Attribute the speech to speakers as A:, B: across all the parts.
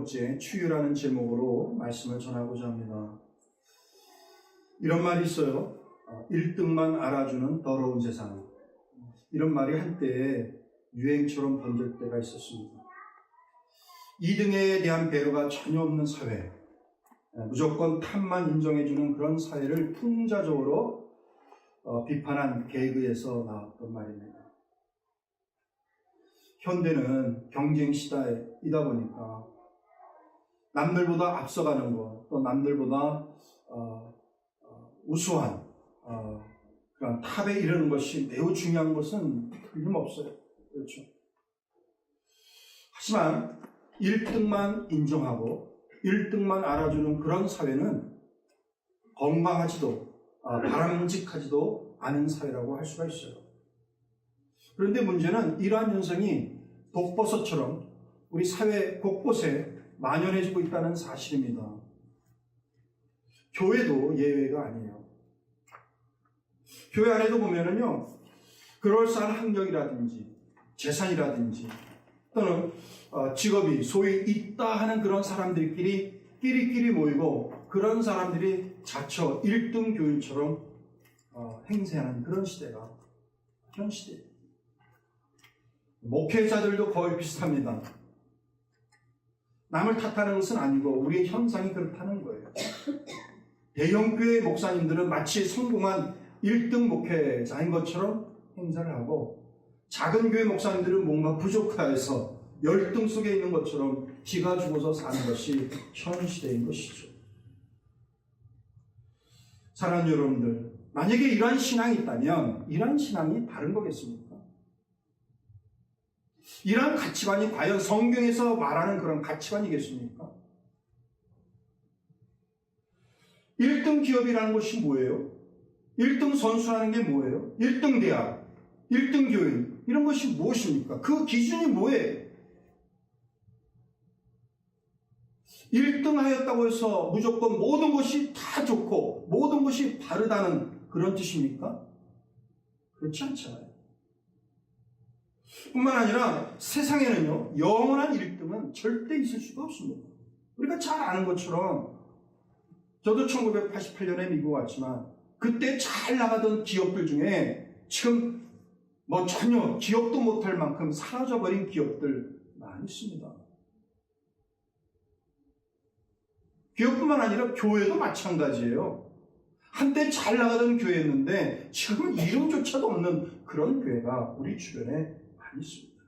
A: 번째 추유라는 제목으로 말씀을 전하고자 합니다. 이런 말이 있어요. 1등만 알아주는 더러운 세상. 이런 말이 한때 유행처럼 번질 때가 있었습니다. 2등에 대한 배려가 전혀 없는 사회, 무조건 탑만 인정해주는 그런 사회를 풍자적으로 비판한 개그에서 나왔던 말입니다. 현대는 경쟁 시대이다 보니까 남들보다 앞서가는 것, 또 남들보다 우수한 그런 탑에 이르는 것이 매우 중요한 것은 틀림없어요. 그렇죠. 하지만 1등만 인정하고 1등만 알아주는 그런 사회는 건강하지도 바람직하지도 않은 사회라고 할 수가 있어요. 그런데 문제는 이러한 현상이 독버섯처럼 우리 사회 곳곳에 만연해지고 있다는 사실입니다. 교회도 예외가 아니에요. 교회 안에도 보면은요, 그럴싸한 학력이라든지 재산이라든지 또는 직업이 소위 있다 하는 그런 사람들끼리 끼리끼리 모이고 그런 사람들이 자처 1등 교인처럼 행세하는 그런 시대가 현 시대예요. 목회자들도 거의 비슷합니다. 남을 탓하는 것은 아니고 우리의 현상이 그렇다는 거예요. 대형교회 목사님들은 마치 성공한 1등 목회자인 것처럼 행사를 하고 작은 교회 목사님들은 뭔가 부족하여서 열등 속에 있는 것처럼 기가 죽어서 사는 것이 현 시대인 것이죠. 사랑하는 여러분들, 만약에 이러한 신앙이 있다면 이러한 신앙이 다른 거겠습니까? 이러한 가치관이 과연 성경에서 말하는 그런 가치관이겠습니까? 1등 기업이라는 것이 뭐예요? 1등 선수라는 게 뭐예요? 1등 대학, 1등 교인, 이런 것이 무엇입니까? 그 기준이 뭐예요? 1등 하였다고 해서 무조건 모든 것이 다 좋고 모든 것이 바르다는 그런 뜻입니까? 그렇지 않잖아요. 뿐만 아니라 세상에는요, 영원한 1등은 절대 있을 수가 없습니다. 우리가 잘 아는 것처럼 저도 1988년에 미국 왔지만 그때 잘 나가던 기업들 중에 지금 전혀 기업도 못할 만큼 사라져버린 기업들 많이 있습니다. 기업뿐만 아니라 교회도 마찬가지예요. 한때 잘 나가던 교회였는데 지금은 이름조차도 없는 그런 교회가 우리 주변에 많이 있습니다.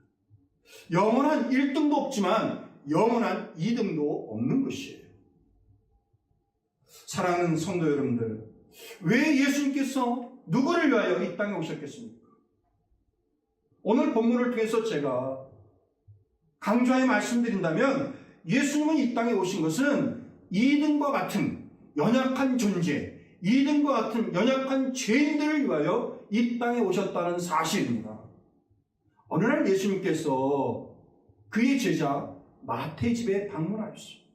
A: 영원한 1등도 없지만 영원한 2등도 없는 것이에요. 사랑하는 성도 여러분들, 왜 예수님께서 누구를 위하여 이 땅에 오셨겠습니까? 오늘 본문을 통해서 제가 강조하여 말씀드린다면 예수님은 이 땅에 오신 것은 2등과 같은 연약한 존재, 2등과 같은 연약한 죄인들을 위하여 이 땅에 오셨다는 사실입니다. 어느 날 예수님께서 그의 제자 마태의 집에 방문하셨어요.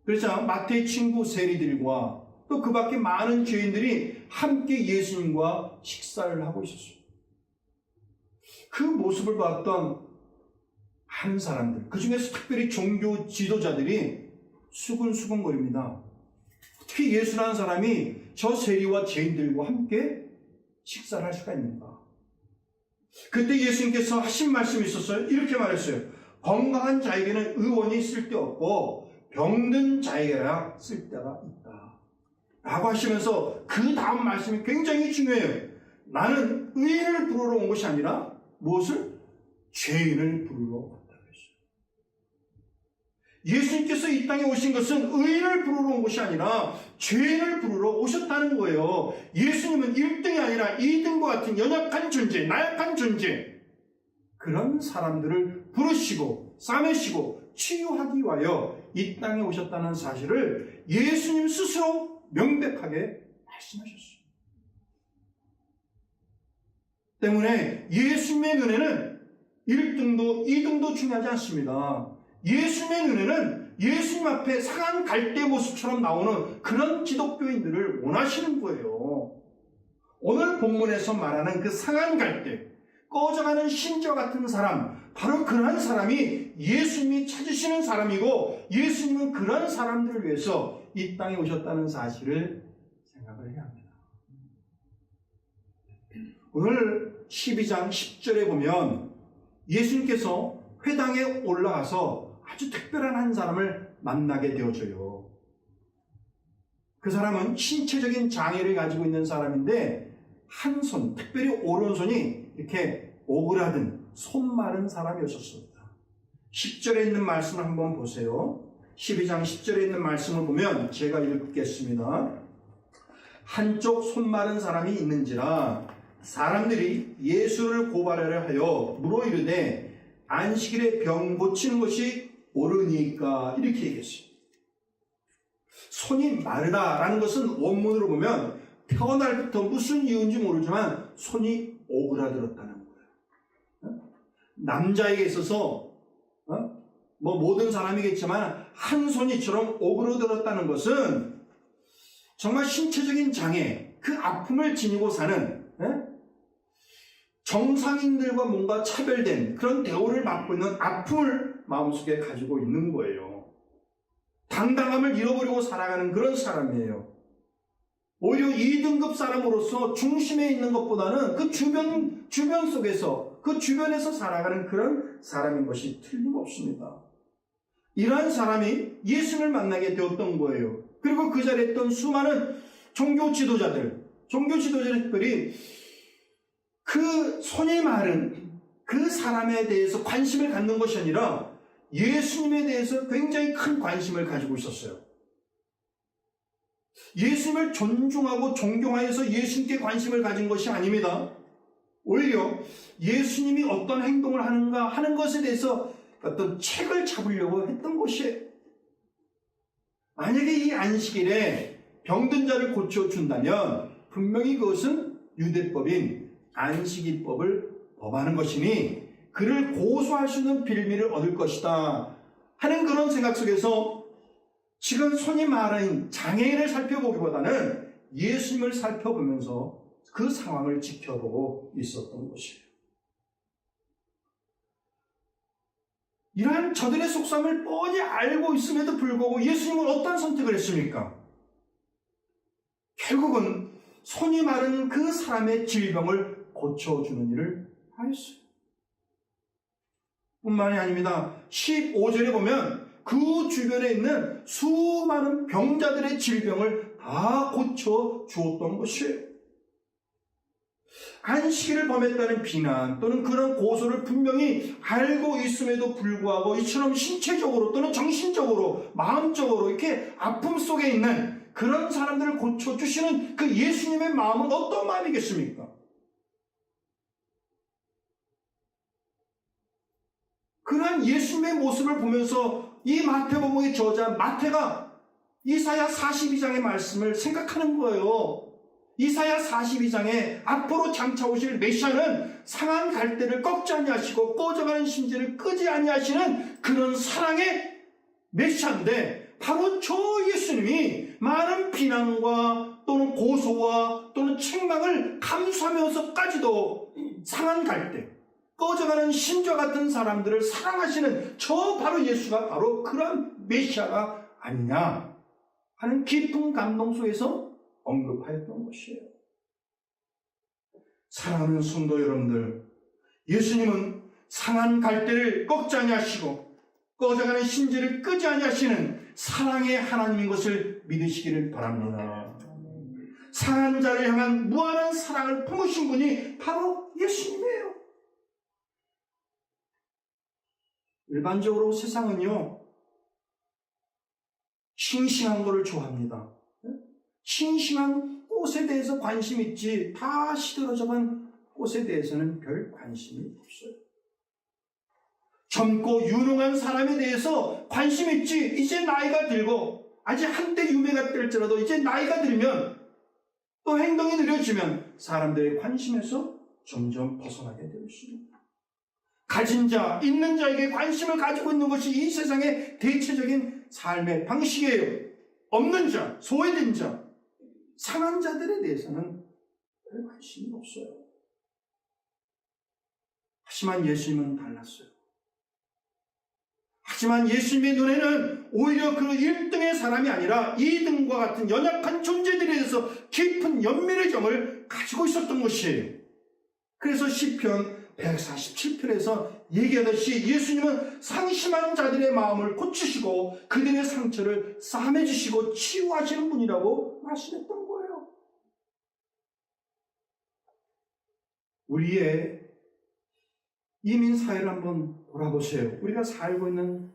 A: 그래서 마태의 친구 세리들과 또 그 밖에 많은 죄인들이 함께 예수님과 식사를 하고 있었어요. 그 모습을 봤던 많은 사람들, 그 중에서 특별히 종교 지도자들이 수근수근거립니다. 어떻게 예수라는 사람이 저 세리와 죄인들과 함께 식사를 할 수가 있는가? 그때 예수님께서 하신 말씀이 있었어요. 이렇게 말했어요. 건강한 자에게는 의원이 쓸데없고 병든 자에게야 쓸데가 있다 라고 하시면서 그 다음 말씀이 굉장히 중요해요. 나는 의인을 부르러 온 것이 아니라 무엇을? 죄인을 부르러 왔다고 했어요. 예수님께서 이 땅에 오신 것은 의인을 부르러 온 것이 아니라 죄인을 부르러 오셨다는 거예요. 예수님은 1등이 아니라 2등과 같은 연약한 존재, 나약한 존재, 그런 사람들을 부르시고 싸매시고 치유하기 위하여 이 땅에 오셨다는 사실을 예수님 스스로 명백하게 말씀하셨어요. 때문에 예수님의 눈에는 1등도 2등도 중요하지 않습니다. 예수님의 눈에는 예수님 앞에 상한 갈대 모습처럼 나오는 그런 기독교인들을 원하시는 거예요. 오늘 본문에서 말하는 그 상한 갈대, 꺼져가는 심지와 같은 사람, 바로 그러한 사람이 예수님이 찾으시는 사람이고 예수님은 그러한 사람들을 위해서 이 땅에 오셨다는 사실을 생각을 해야 합니다. 오늘 12장 10절에 보면 예수님께서 회당에 올라가서 아주 특별한 한 사람을 만나게 되어져요. 그 사람은 신체적인 장애를 가지고 있는 사람인데 한 손, 특별히 오른손이 이렇게 오그라든 손 마른 사람이었습니다. 10절에 있는 말씀을 한번 보세요. 12장 10절에 있는 말씀을 보면 제가 읽겠습니다. 한쪽 손 마른 사람이 있는지라 사람들이 예수를 고발하려 하여 물어 이르되 안식일에 병 고치는 것이 옳으니까 이렇게 얘기했어요. 손이 마르다라는 것은 원문으로 보면 태어날부터 무슨 이유인지 모르지만 손이 오그라들었다는 거예요. 남자에게 있어서 모든 사람이겠지만 한 손이처럼 오그라들었다는 것은 정말 신체적인 장애, 그 아픔을 지니고 사는 정상인들과 뭔가 차별된 그런 대우를 받고 있는 아픔을 마음속에 가지고 있는 거예요. 당당함을 잃어버리고 살아가는 그런 사람이에요. 오히려 2등급 사람으로서 중심에 있는 것보다는 그 주변 속에서 그 주변에서 살아가는 그런 사람인 것이 틀림없습니다. 이러한 사람이 예수님을 만나게 되었던 거예요. 그리고 그 자리에 있던 수많은 종교 지도자들이 그 손이 마른 그 사람에 대해서 관심을 갖는 것이 아니라 예수님에 대해서 굉장히 큰 관심을 가지고 있었어요. 예수님을 존중하고 존경하여서 예수님께 관심을 가진 것이 아닙니다. 오히려 예수님이 어떤 행동을 하는가 하는 것에 대해서 어떤 책을 잡으려고 했던 것이에요. 만약에 이 안식일에 병든 자를 고쳐준다면 분명히 그것은 유대법인 안식일법을 범하는 것이니 그를 고소할 수 있는 빌미를 얻을 것이다 하는 그런 생각 속에서 지금 손이 마른 장애인을 살펴보기보다는 예수님을 살펴보면서 그 상황을 지켜보고 있었던 것이에요. 이러한 저들의 속셈을 뻔히 알고 있음에도 불구하고 예수님은 어떤 선택을 했습니까? 결국은 손이 마른 그 사람의 질병을 고쳐주는 일을 하였어요. 뿐만이 아닙니다. 15절에 보면 그 주변에 있는 수많은 병자들의 질병을 다 고쳐주었던 것이에요. 안식일을 범했다는 비난 또는 그런 고소를 분명히 알고 있음에도 불구하고 이처럼 신체적으로 또는 정신적으로 마음적으로 이렇게 아픔 속에 있는 그런 사람들을 고쳐주시는 그 예수님의 마음은 어떤 마음이겠습니까? 그러한 예수님의 모습을 보면서 이 마태복음의 저자 마태가 이사야 42장의 말씀을 생각하는 거예요. 이사야 42장에 앞으로 장차 오실 메시아는 상한 갈대를 꺾지 아니하시고 꺼져가는 심지를 끄지 아니하시는 그런 사랑의 메시아인데 바로 저 예수님이 많은 비난과 또는 고소와 또는 책망을 감수하면서까지도 상한 갈대, 꺼져가는 심지와 같은 사람들을 사랑하시는 저 바로 예수가 바로 그런 메시아가 아니냐 하는 깊은 감동 속에서 언급하였던 것이에요. 사랑하는 성도 여러분들, 예수님은 상한 갈대를 꺾지 아니하시고 꺼져가는 심지를 끄지 아니하시는 사랑의 하나님인 것을 믿으시기를 바랍니다. 상한 자를 향한 무한한 사랑을 품으신 분이 바로 예수님이에요. 일반적으로 세상은요, 싱싱한 것을 좋아합니다. 싱싱한 꽃에 대해서 관심 있지 다 시들어져간 꽃에 대해서는 별 관심이 없어요. 젊고 유능한 사람에 대해서 관심 있지 이제 나이가 들고 아직 한때 유명가 될지라도 이제 나이가 들면 또 행동이 느려지면 사람들의 관심에서 점점 벗어나게 되어 있습니다. 가진 자, 있는 자에게 관심을 가지고 있는 것이 이 세상의 대체적인 삶의 방식이에요. 없는 자, 소외된 자, 상한 자들에 대해서는 별 관심이 없어요. 하지만 예수님은 달랐어요. 하지만 예수님의 눈에는 오히려 그 1등의 사람이 아니라 2등과 같은 연약한 존재들에 대해서 깊은 연민의 정을 가지고 있었던 것이에요. 그래서 시편 147편에서 얘기하듯이 예수님은 상심한 자들의 마음을 고치시고 그들의 상처를 싸매주시고 치유하시는 분이라고 말씀했던 거예요. 우리의 이민 사회를 한번 돌아보세요. 우리가 살고 있는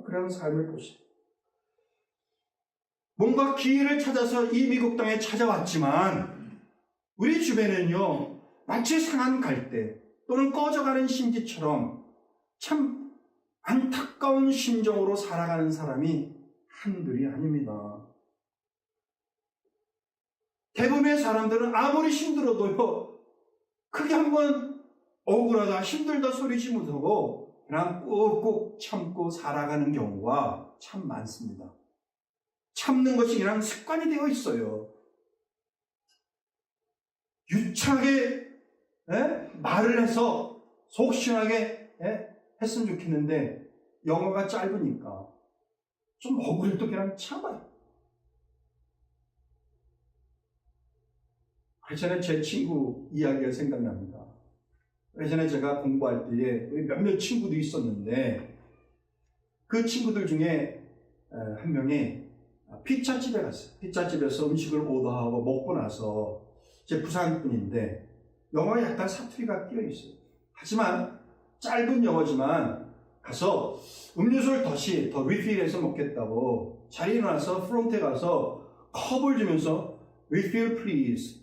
A: 그런 삶을 보세요. 뭔가 기회를 찾아서 이 미국 땅에 찾아왔지만 우리 주변에는요, 마치 상한 갈대 또는 꺼져가는 심지처럼 참 안타까운 심정으로 살아가는 사람이 한둘이 아닙니다. 대부분의 사람들은 아무리 힘들어도요, 크게 한번 억울하다, 힘들다 소리지 못하고 그냥 꾹꾹 참고 살아가는 경우가 참 많습니다. 참는 것이 그냥 습관이 되어 있어요. 유창하게 말을 해서 속 시원하게 했으면 좋겠는데 영어가 짧으니까 좀 억울해도 그냥 참아요. 예전에 제 친구 이야기가 생각납니다. 예전에 제가 공부할 때에 몇몇 친구도 있었는데 그 친구들 중에 한 명이 피자집에 갔어요. 피자집에서 음식을 오더하고 먹고 나서 제 부산 분인데 영어에 약간 사투리가 끼어 있어요. 하지만 짧은 영어지만 가서 음료수를 더 리필해서 먹겠다고 자리에 일어나서 프론트에 가서 컵을 주면서 refill please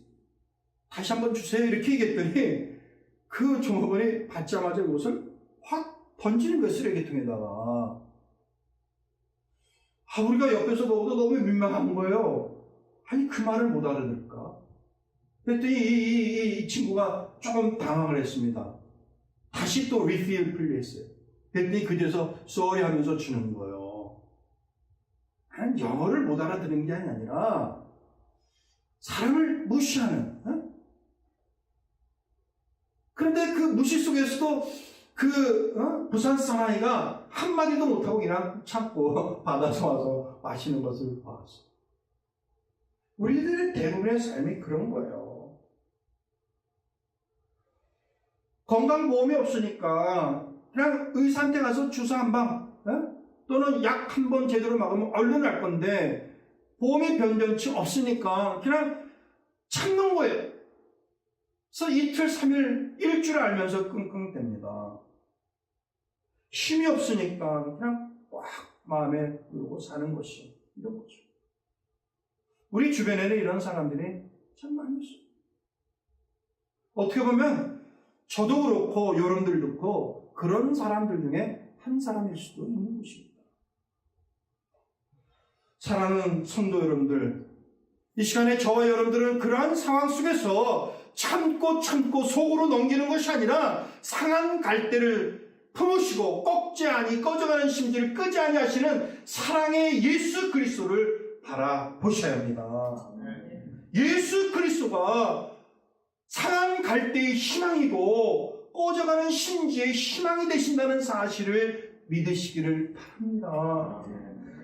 A: 다시 한번 주세요 이렇게 얘기했더니 그 종업원이 받자마자 그것을 확 던지는 거예요. 쓰레기통에다가. 우리가 옆에서 보고도 너무 민망한 거예요. 아니 그 말을 못 알아들을까? 그랬더니 이 친구가 조금 당황을 했습니다. 다시 또 refill please 했어요. 그랬더니 그제서 sorry 하면서 주는 거예요. 나는 영어를 못 알아듣는 게 아니라 사람을 무시하는. 그런데 그 무시 속에서도 부산 사나이가 한마디도 못하고 그냥 참고 받아서 와서 마시는 것을 봤어요. 우리들의 대부분의 삶이 그런 거예요. 건강보험이 없으니까 그냥 의사한테 가서 주사 한 방 또는 약 한 번 제대로 막으면 얼른 날 건데 보험이 변변치 없으니까 그냥 참는 거예요. 그래서 이틀, 3일, 일주일 알면서 끙끙댑니다. 힘이 없으니까 그냥 꽉 마음에 물고 사는 것이 이런 거죠. 우리 주변에는 이런 사람들이 참 많이 있어요. 어떻게 보면 저도 그렇고 여러분들도 그렇고 그런 사람들 중에 한 사람일 수도 있는 것입니다. 사랑하는 성도 여러분들, 이 시간에 저와 여러분들은 그러한 상황 속에서 참고 속으로 넘기는 것이 아니라 상한 갈대를 품으시고 꺾지 아니 꺼져가는 심지를 끄지 아니하시는 사랑의 예수 그리스도를 바라보셔야 합니다. 예수 그리스도가 상한 갈대의 희망이고 꺼져가는 심지의 희망이 되신다는 사실을 믿으시기를 바랍니다.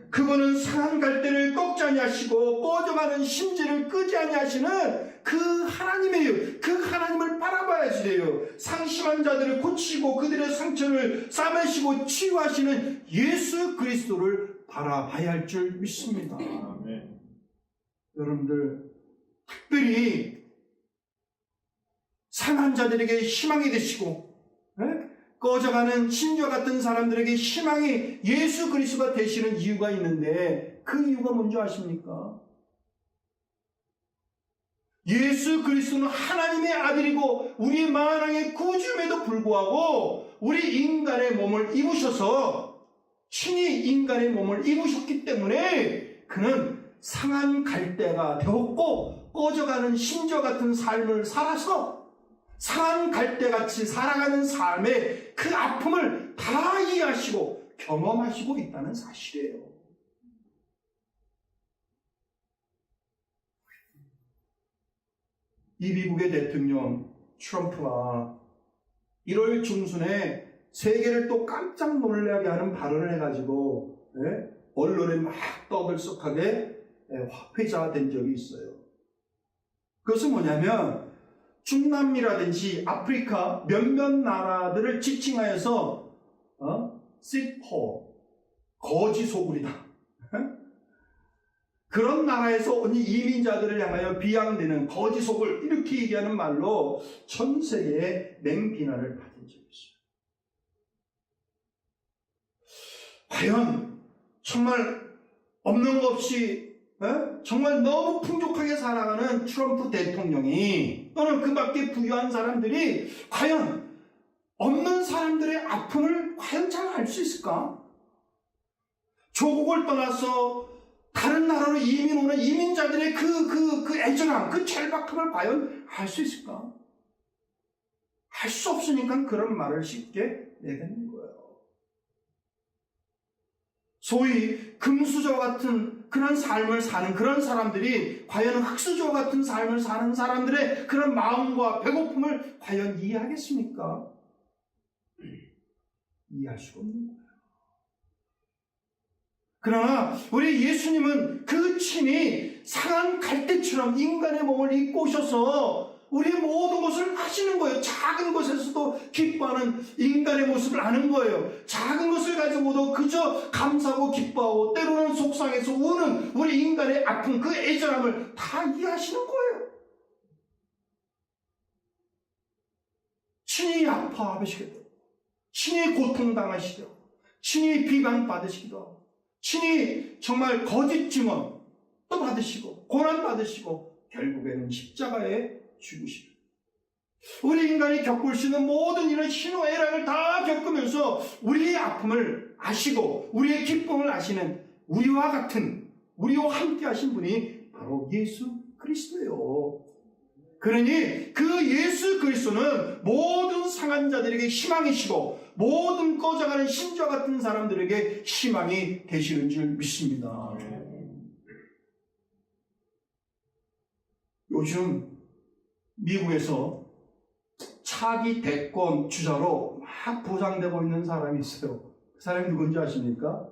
A: 그분은 상한 갈대를 꺾지 아니하시고 꺼져가는 심지를 끄지 아니하시는 그 하나님이에요. 그 하나님을 바라봐야지 돼요. 상심한 자들을 고치고 그들의 상처를 싸매시고 치유하시는 예수 그리스도를 바라봐야 할 줄 믿습니다. 아멘. 여러분들 특별히 상한 자들에게 희망이 되시고 꺼져가는 신과 같은 사람들에게 희망이 예수 그리스도가 되시는 이유가 있는데 그 이유가 뭔지 아십니까? 예수 그리스도는 하나님의 아들이고 우리의 만왕의 구주임에도 불구하고 우리 인간의 몸을 입으셔서 친히 인간의 몸을 입으셨기 때문에 그는 상한 갈대가 되었고 꺼져가는 심지어 같은 삶을 살아서 상한 갈대같이 살아가는 삶의 그 아픔을 다 이해하시고 경험하시고 있다는 사실이에요. 이 미국의 대통령 트럼프가 1월 중순에 세계를 또 깜짝 놀라게 하는 발언을 해가지고 언론에 막 떠들썩하게 회자된 적이 있어요. 그것은 뭐냐면 중남미라든지 아프리카 몇몇 나라들을 지칭하여서 시포 거지 소굴이다. 그런 나라에서 온 이민자들을 향하여 비양되는 거지 소굴 이렇게 얘기하는 말로 전 세계에 맹비난을 받은 적이 있어요. 과연 정말 없는 것 없이 정말 너무 풍족하게 살아가는 트럼프 대통령이 또는 그 밖에 부유한 사람들이 과연 없는 사람들의 아픔을 과연 잘 알 수 있을까? 조국을 떠나서 다른 나라로 이민 오는 이민자들의 그 애절함, 그 절박함을 과연 알 수 있을까? 할 수 없으니까 그런 말을 쉽게 내뱉는 거예요. 소위 금수저와 같은 그런 삶을 사는 그런 사람들이 과연 흙수저와 같은 삶을 사는 사람들의 그런 마음과 배고픔을 과연 이해하겠습니까? 이해할 수가 없는 거예요. 그러나 우리 예수님은 그 친히 상한 갈대처럼 인간의 몸을 입고 오셔서 우리 모든 것을 아시는 거예요. 작은 것에서도 기뻐하는 인간의 모습을 아는 거예요. 작은 것을 가지고도 그저 감사하고 기뻐하고 때로는 속상해서 우는 우리 인간의 아픔, 그 애절함을 다 이해하시는 거예요. 친히 아파하시기도, 친히 고통당하시기도, 친히 비방받으시기도 하고, 친히 정말 거짓 증언 또 받으시고 고난받으시고 결국에는 십자가에 죽으시고, 우리 인간이 겪을 수 있는 모든 이런 희노애락을 다 겪으면서 우리의 아픔을 아시고 우리의 기쁨을 아시는 우리와 같은, 우리와 함께 하신 분이 바로 예수 그리스도예요. 그러니 그 예수 그리스도는 모든 상한 자들에게 희망이시고 모든 꺼져가는 신과 같은 사람들에게 희망이 되시는 줄 믿습니다. 요즘 미국에서 차기 대권 주자로 막 부상되고 있는 사람이 있어요. 그 사람이 누군지 아십니까?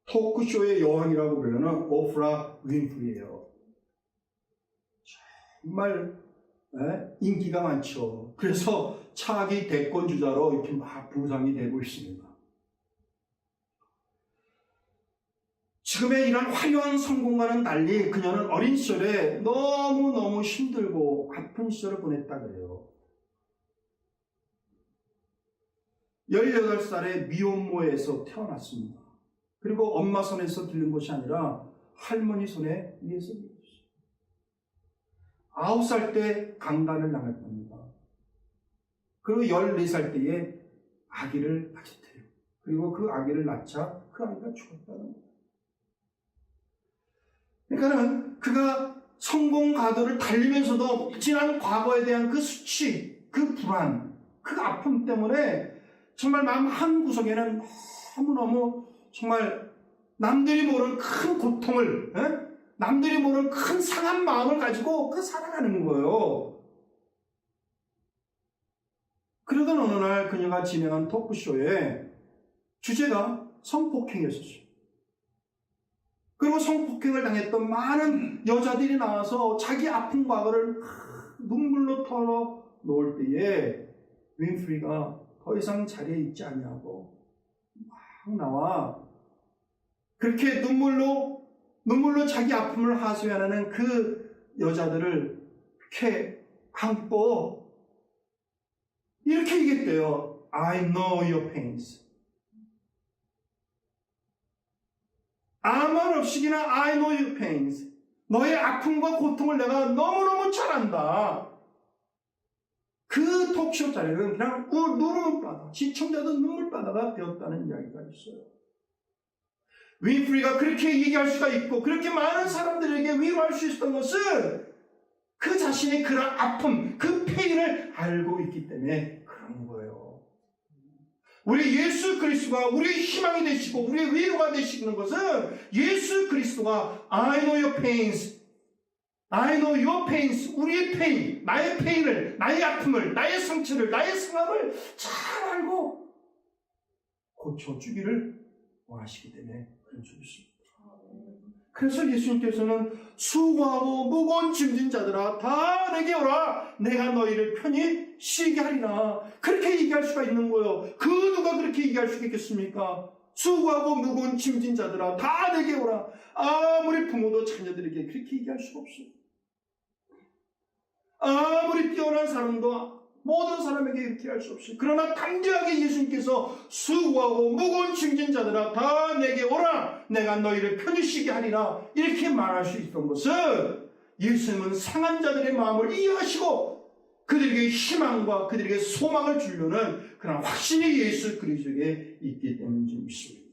A: 토크쇼의 여왕이라고 부르는 오프라 윈프리예요. 정말 인기가 많죠. 그래서 차기 대권 주자로 이렇게 막 부상이 되고 있습니다. 지금의 이런 화려한 성공과는 달리 그녀는 어린 시절에 너무너무 힘들고 아픈 시절을 보냈다 그래요. 18살에 미혼모에서 태어났습니다. 그리고 엄마 손에서 들린 것이 아니라 할머니 손에 의해서 들렸어요. 9살 때 강간을 당할 겁니다. 그리고 14살 때에 아기를 가졌대요. 그리고 그 아기를 낳자 그 아기가 죽었다는 거예요. 그러니까는 그가 성공 가도를 달리면서도 지난 과거에 대한 그 수치, 그 불안, 그 아픔 때문에 정말 마음 한 구석에는 너무너무 정말 남들이 모르는 큰 고통을, 남들이 모르는 큰 상한 마음을 가지고 살아가는 거예요. 그러던 어느 날 그녀가 진행한 토크쇼에 주제가 성폭행이었어요. 그리고 성폭행을 당했던 많은 여자들이 나와서 자기 아픈 과거를 눈물로 털어놓을 때에 윈프리가 더 이상 자리에 있지 않냐고 막 나와 그렇게 눈물로 자기 아픔을 하소연하는 그 여자들을 이렇게 안고 이렇게 얘기했대요. I know your pains. 아무 말 없이기나 I know your pains. 너의 아픔과 고통을 내가 너무너무 잘 안다. 그 톡쇼 자리는 그냥 눈물바다, 시청자도 눈물바다가 되었다는 이야기가 있어요. 윈프리가 그렇게 얘기할 수가 있고 그렇게 많은 사람들에게 위로할 수 있었던 것은 그 자신의 그런 아픔, 그 페인을 알고 있기 때문에 그런 거예요. 우리 예수 그리스도가 우리의 희망이 되시고 우리의 위로가 되시는 것은 예수 그리스도가 I know your pains, I know your pains, 우리의 페인, 나의 페인을, 나의 아픔을, 나의 상처를, 나의 상함을 잘 알고 고쳐주기를 원하시기 때문에 그런 줄 믿습니다. 그래서 예수님께서는 수고하고 무거운 짐진 자들아 다 내게 오라 내가 너희를 편히 쉬게 하리라 그렇게 얘기할 수가 있는 거예요. 그 누가 그렇게 얘기할 수 있겠습니까? 수고하고 무거운 짐진 자들아 다 내게 오라. 아무리 부모도 자녀들에게 그렇게 얘기할 수가 없어요. 아무리 뛰어난 사람도 모든 사람에게 이렇게 할 수 없어요. 그러나 담대하게 예수님께서 수고하고 무거운 짐진 자들아 다 내게 오라 내가 너희를 편히 쉬게 하리라 이렇게 말할 수 있던 것은 예수님은 상한 자들의 마음을 이해하시고 그들에게 희망과 그들에게 소망을 주려는 그런 확신이 예수 그리스도에게 있기 때문인 줄 믿습니다.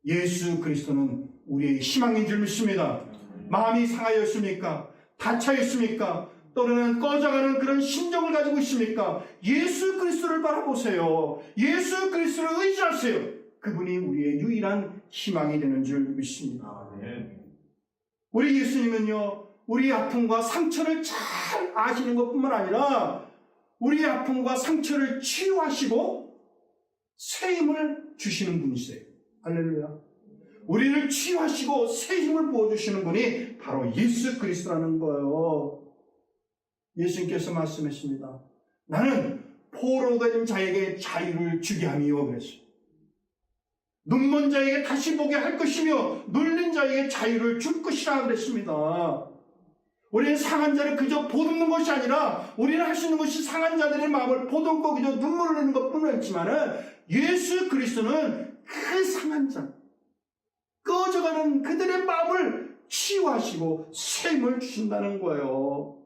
A: 예수 그리스도는 우리의 희망인 줄 믿습니다. 마음이 상하였습니까? 닫혀있습니까? 또는 꺼져가는 그런 심정을 가지고 있습니까? 예수 그리스도를 바라보세요. 예수 그리스도를 의지하세요. 그분이 우리의 유일한 희망이 되는 줄 믿습니다. 우리 예수님은요, 우리의 아픔과 상처를 잘 아시는 것뿐만 아니라 우리의 아픔과 상처를 치유하시고 새 힘을 주시는 분이세요. 할렐루야. 우리를 치유하시고 새 힘을 부어주시는 분이 바로 예수 그리스도라는 거예요. 예수님께서 말씀하십니다. 나는 포로된 자에게 자유를 주게 하미요 그랬어요. 눈먼 자에게 다시 보게 할 것이며 눌린 자에게 자유를 줄 것이라 그랬습니다. 우리는 상한 자를 그저 보듬는 것이 아니라 우리는 할 수 있는 것이 상한 자들의 마음을 보듬고 그저 눈물을 흘리는 것뿐만 아니지만 예수 그리스도는 그 상한 자 꺼져가는 그들의 마음을 치유하시고 새 힘을 주신다는 거예요.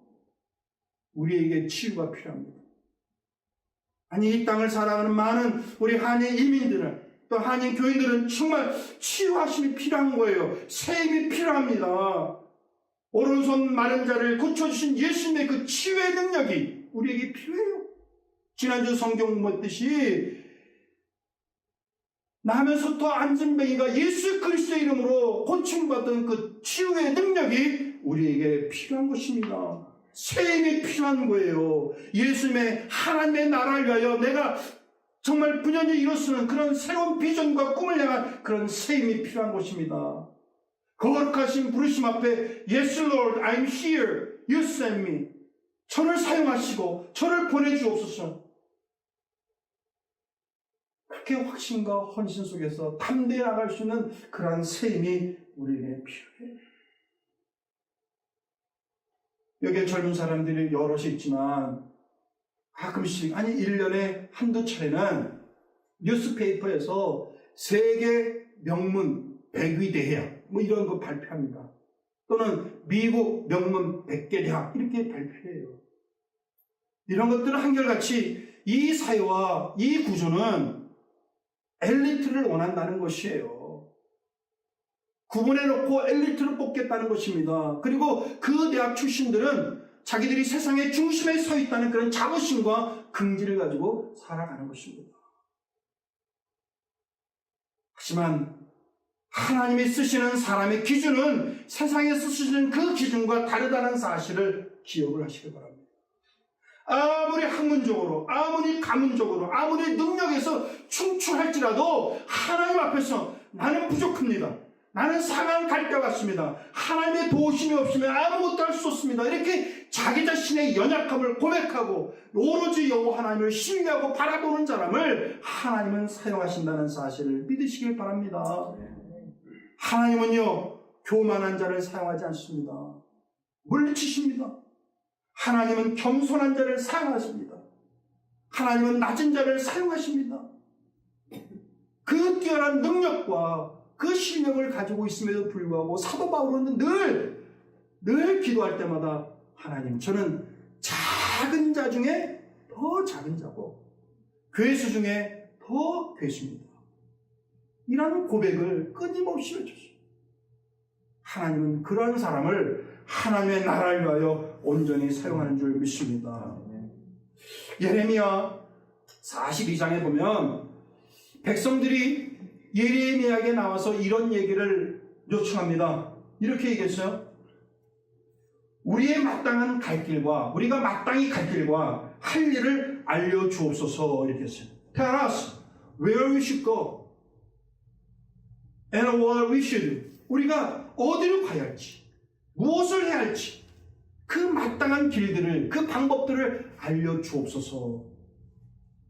A: 우리에게 치유가 필요합니다. 아니 이 땅을 살아가는 많은 우리 한인 이민들은 또 한인 교인들은 정말 치유하심이 필요한 거예요. 새 힘이 필요합니다. 오른손 마른 자를 고쳐주신 예수님의 그 치유의 능력이 우리에게 필요해요. 지난주 성경 보듯이 나면서부터 안진뱅이가 예수 그리스도의 이름으로 고침받은 그 치유의 능력이 우리에게 필요한 것입니다. 새 힘이 필요한 거예요. 예수님의 하나님의 나라를 위하여 내가 정말 분연히 이루어쓰는 그런 새로운 비전과 꿈을 향한 그런 새 힘이 필요한 것입니다. 거룩하신 부르심 앞에 Yes Lord, I'm here. You send me. 저를 사용하시고 저를 보내주옵소서. 그렇게 확신과 헌신 속에서 담대히 나갈 수 있는 그러한 새 힘이 우리에게 필요해요. 여기에 젊은 사람들이 여럿이 있지만 가끔씩 아니 1년에 한두 차례는 뉴스페이퍼에서 세계 명문 100위 대학 뭐 이런 거 발표합니다. 또는 미국 명문 100개 대학 이렇게 발표해요. 이런 것들은 한결같이 이 사회와 이 구조는 엘리트를 원한다는 것이에요. 구분해놓고 엘리트를 뽑겠다는 것입니다. 그리고 그 대학 출신들은 자기들이 세상의 중심에 서 있다는 그런 자부심과 긍지를 가지고 살아가는 것입니다. 하지만 하나님이 쓰시는 사람의 기준은 세상에서 쓰시는 그 기준과 다르다는 사실을 기억을 하시기 바랍니다. 아무리 학문적으로, 아무리 가문적으로, 아무리 능력에서 충출할지라도 하나님 앞에서 나는 부족합니다. 나는 상한 갈대 같습니다. 하나님의 도우심이 없으면 아무것도 할 수 없습니다. 이렇게 자기 자신의 연약함을 고백하고 오로지 여호와 하나님을 신뢰하고 바라보는 사람을 하나님은 사용하신다는 사실을 믿으시길 바랍니다. 하나님은요, 교만한 자를 사용하지 않습니다. 물리치십니다. 하나님은 겸손한 자를 사용하십니다. 하나님은 낮은 자를 사용하십니다. 그 뛰어난 능력과 그 실력을 가지고 있음에도 불구하고 사도 바울은 늘 기도할 때마다 하나님, 저는 작은 자 중에 더 작은 자고 괴수 중에 더 괴수입니다. 이라는 고백을 끊임없이 해줬어요. 하나님은 그러한 사람을 하나님의 나라를 위하여 온전히 사용하는 줄 믿습니다. 예레미야 42장에 보면 백성들이 예레미야에게 나와서 이런 얘기를 요청합니다. 이렇게 얘기했어요. 우리의 마땅한 갈 길과 우리가 마땅히 갈 길과 할 일을 알려주옵소서 이렇게 했어요. Tell us where we should go and what we should do. 우리가 어디로 가야 할지, 무엇을 해야 할지, 그 마땅한 길들을, 그 방법들을 알려주옵소서.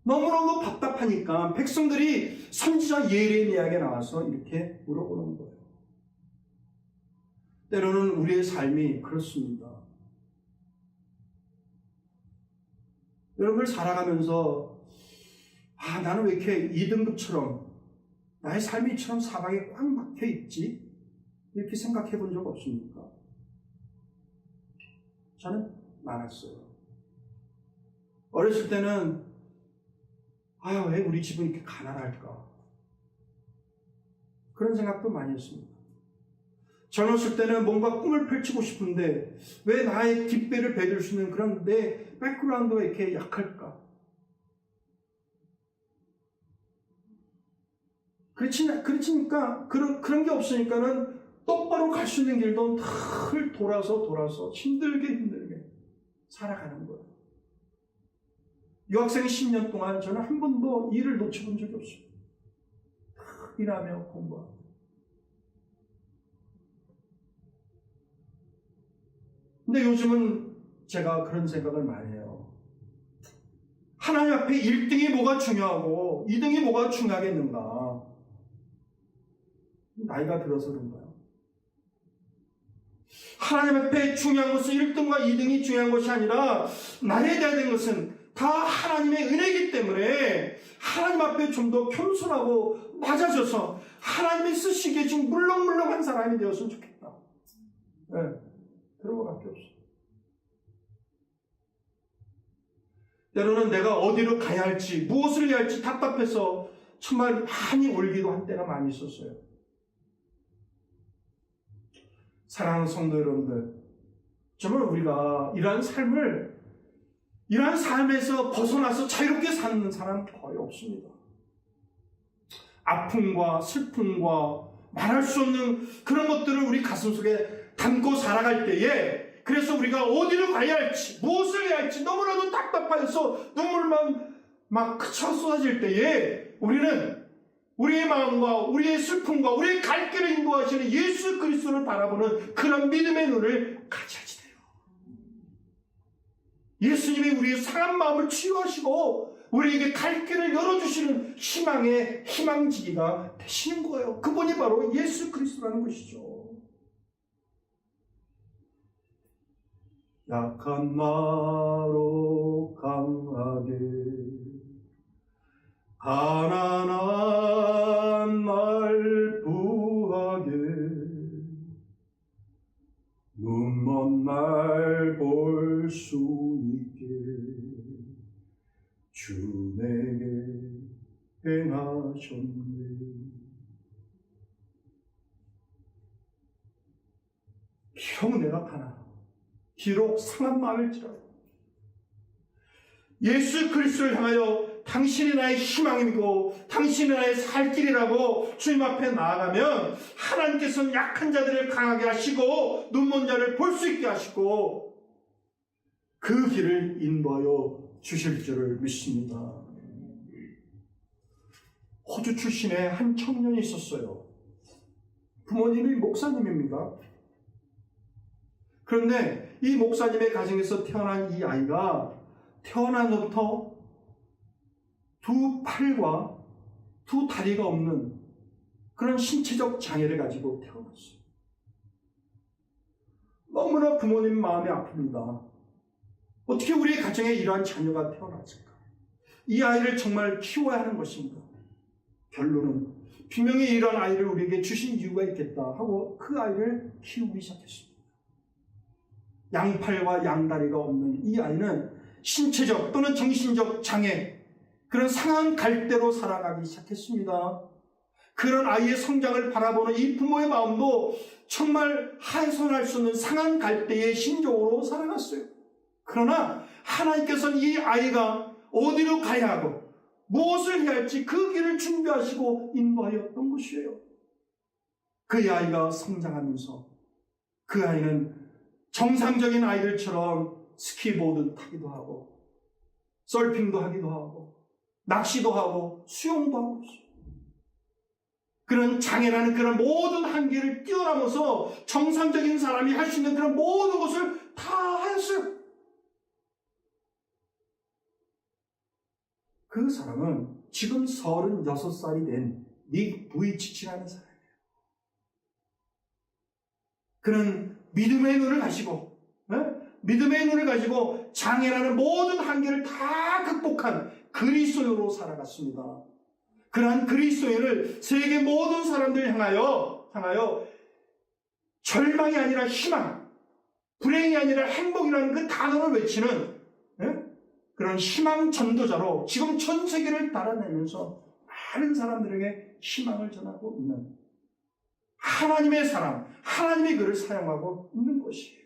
A: 너무너무 답답하니까 백성들이 선지자 예레미야에게 나와서 이렇게 물어보는 거예요. 때로는 우리의 삶이 그렇습니다. 여러분을 살아가면서 나는 왜 이렇게 2등급처럼 나의 삶이 이처럼 사방에 꽉 막혀 있지? 이렇게 생각해 본 적 없습니까? 저는 많았어요. 어렸을 때는 왜 우리 집은 이렇게 가난할까? 그런 생각도 많이 했습니다. 젊었을 때는 뭔가 꿈을 펼치고 싶은데 왜 나의 뒷배를 베들 수 있는 그런 내 백그라운드가 이렇게 약할까? 그렇지니까 그런 게 없으니까는 똑바로 갈 수 있는 길도 늘 돌아서 힘들게 살아가는 거예요. 유학생 10년 동안 저는 한 번도 일을 놓쳐본 적이 없어요. 일하며 공부하고. 근데 요즘은 제가 그런 생각을 많이 해요. 하나님 앞에 1등이 뭐가 중요하고 2등이 뭐가 중요하겠는가? 나이가 들어서 그런가요? 하나님 앞에 중요한 것은 1등과 2등이 중요한 것이 아니라 나에 대한 것은 다 하나님의 은혜이기 때문에 하나님 앞에 좀 더 겸손하고 낮아져서 하나님이 쓰시기에 지금 물렁물렁한 사람이 되었으면 좋겠다. 네, 그런 것밖에 없어요. 때로는 내가 어디로 가야 할지 무엇을 해야 할지 답답해서 정말 많이 울기도 한 때가 많이 있었어요. 사랑하는 성도 여러분들, 정말 우리가 이러한 삶에서 벗어나서 자유롭게 사는 사람 거의 없습니다. 아픔과 슬픔과 말할 수 없는 그런 것들을 우리 가슴속에 담고 살아갈 때에, 그래서 우리가 어디로 가야 할지 무엇을 해야 할지 너무나도 답답해서 눈물만 막 그쳐 쏟아질 때에 우리는 우리의 마음과 우리의 슬픔과 우리의 갈 길을 인도하시는 예수 그리스도를 바라보는 그런 믿음의 눈을 가져야지 돼요. 예수님이 우리의 상한 마음을 치유하시고 우리에게 갈 길을 열어주시는 희망의 희망지기가 되시는 거예요. 그분이 바로 예수 그리스도라는 것이죠. 약한 나로 강하게, 가난한 날 부하게, 눈먼 날 볼 수 있게 주 내게 행하셨네. 비록 내가 가난하고 비록 상한 마음일지라도 예수 그리스도를 향하여 당신이 나의 희망이고 당신이 나의 살 길이라고 주님 앞에 나아가면 하나님께서는 약한 자들을 강하게 하시고 눈먼 자를 볼 수 있게 하시고 그 길을 인도하여 주실 줄을 믿습니다. 호주 출신의 한 청년이 있었어요. 부모님이 목사님입니다. 그런데 이 목사님의 가정에서 태어난 이 아이가 태어나서부터 두 팔과 두 다리가 없는 그런 신체적 장애를 가지고 태어났어요. 너무나 부모님 마음이 아픕니다. 어떻게 우리의 가정에 이러한 자녀가 태어났을까? 이 아이를 정말 키워야 하는 것입니다. 결론은 분명히 이런 아이를 우리에게 주신 이유가 있겠다 하고 그 아이를 키우기 시작했습니다. 양팔과 양다리가 없는 이 아이는 신체적 또는 정신적 장애, 그런 상한 갈대로 살아가기 시작했습니다. 그런 아이의 성장을 바라보는 이 부모의 마음도 정말 하소연할 수 없는 상한 갈대의 심정으로 살아갔어요. 그러나 하나님께서는 이 아이가 어디로 가야 하고 무엇을 해야 할지 그 길을 준비하시고 인도하였던 것이에요. 그 아이가 성장하면서 그 아이는 정상적인 아이들처럼 스키보드 타기도 하고 서핑도 하기도 하고 낚시도 하고 수영도 하고 있어요. 그런 장애라는 그런 모든 한계를 뛰어넘어서 정상적인 사람이 할 수 있는 그런 모든 것을 다 하였어요. 그 사람은 지금 36살이 된 닉 부이치치라는 사람이에요. 그는 믿음의 눈을 가지고, 믿음의 눈을 가지고 장애라는 모든 한계를 다 극복한 그리스도인으로 살아갔습니다. 그러한 그리스도인을 세계 모든 사람들 향하여 절망이 아니라 희망, 불행이 아니라 행복이라는 그 단어를 외치는 그런 희망 전도자로 지금 전 세계를 달아내면서 많은 사람들에게 희망을 전하고 있는 하나님의 사람, 하나님의 글을 사용하고 있는 것이에요.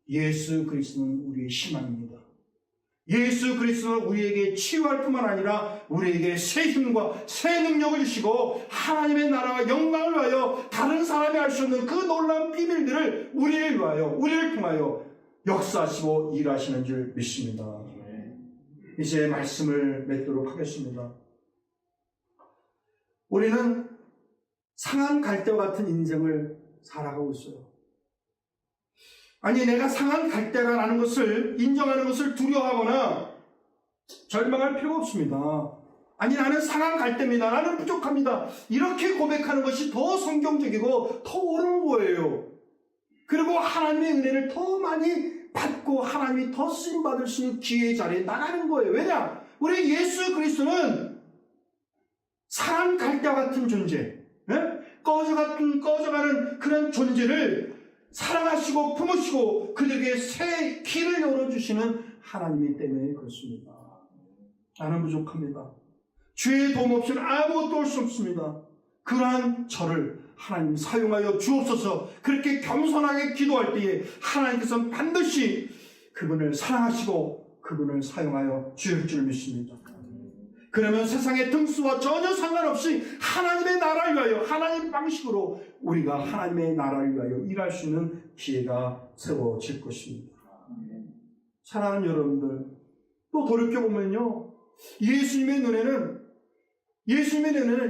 A: 예수 그리스도는 우리의 희망입니다. 예수 그리스도는 우리에게 치유할 뿐만 아니라 우리에게 새 힘과 새 능력을 주시고 하나님의 나라와 영광을 위하여 다른 사람이 알 수 없는 그 놀라운 비밀들을 우리를 위하여, 우리를 통하여 역사하시고 일하시는 줄 믿습니다. 이제 말씀을 맺도록 하겠습니다. 우리는 상한 갈대와 같은 인생을 살아가고 있어요. 아니, 내가 상한 갈대가 나는 것을 인정하는 것을 두려워하거나 절망할 필요가 없습니다. 아니, 나는 상한 갈대입니다. 나는 부족합니다. 이렇게 고백하는 것이 더 성경적이고 더 옳은 거예요. 그리고 하나님의 은혜를 더 많이 받고 하나님이 더 쓰임받을 수 있는 기회의 자리에 나가는 거예요. 왜냐? 우리 예수 그리스도는 상한 갈대와 같은 존재, 꺼져가는 그런 존재를 사랑하시고 품으시고 그들에게 새 길을 열어주시는 하나님이 때문에 그렇습니다. 나는 부족합니다. 주의 도움 없이는 아무것도 할 수 없습니다. 그러한 저를 하나님 사용하여 주옵소서. 그렇게 겸손하게 기도할 때에 하나님께서는 반드시 그분을 사랑하시고 그분을 사용하여 주실 줄 믿습니다. 그러면 세상의 등수와 전혀 상관없이 하나님의 나라를 위하여 하나님 방식으로 우리가 하나님의 나라를 위하여 일할 수 있는 기회가 세워질 것입니다. 사랑하는 여러분들, 또 돌이켜보면요, 예수님의 눈에는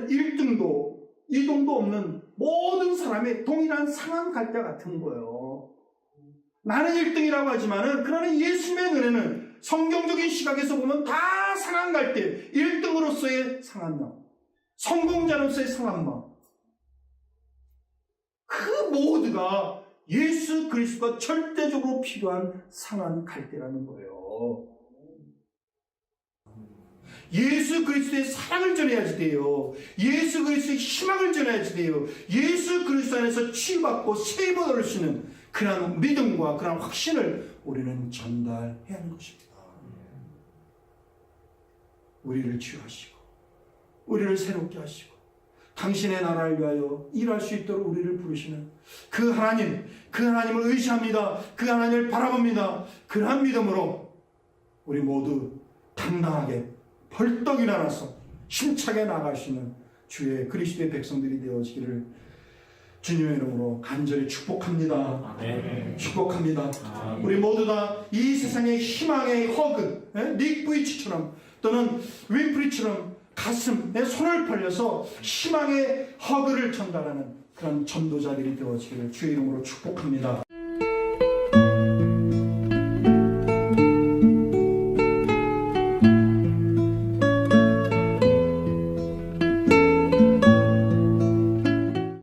A: 1등도 2등도 없는 모든 사람의 동일한 상한 갈대 같은 거예요. 나는 1등이라고 하지만은 그러나 예수님의 눈에는 성경적인 시각에서 보면 다 상한 갈대, 1등으로서의 상한 마음, 성공자로서의 상한 마음, 그 모두가 예수 그리스도가 절대적으로 필요한 상한 갈대라는 거예요. 예수 그리스도의 사랑을 전해야지 돼요. 예수 그리스도의 희망을 전해야지 돼요. 예수 그리스도 안에서 치유받고 세임을 얻을 수 있는 그런 믿음과 그런 확신을 우리는 전달해야 하는 것입니다. 우리를 치유하시고 우리를 새롭게 하시고 당신의 나라를 위하여 일할 수 있도록 우리를 부르시는 그 하나님을 의지합니다. 그 하나님을 바라봅니다. 그러한 믿음으로 우리 모두 당당하게 벌떡 일어나서 힘차게 나아갈 수 있는 주의 그리스도의 백성들이 되어지기를 주님의 이름으로 간절히 축복합니다. 축복합니다. 우리 모두 다 이 세상의 희망의 허그, 닉 부이치처럼 또는 윈프리처럼 가슴에 손을 벌려서 희망의 허그를 전달하는 그런 전도자들이 되어지기를 주의 이름으로 축복합니다.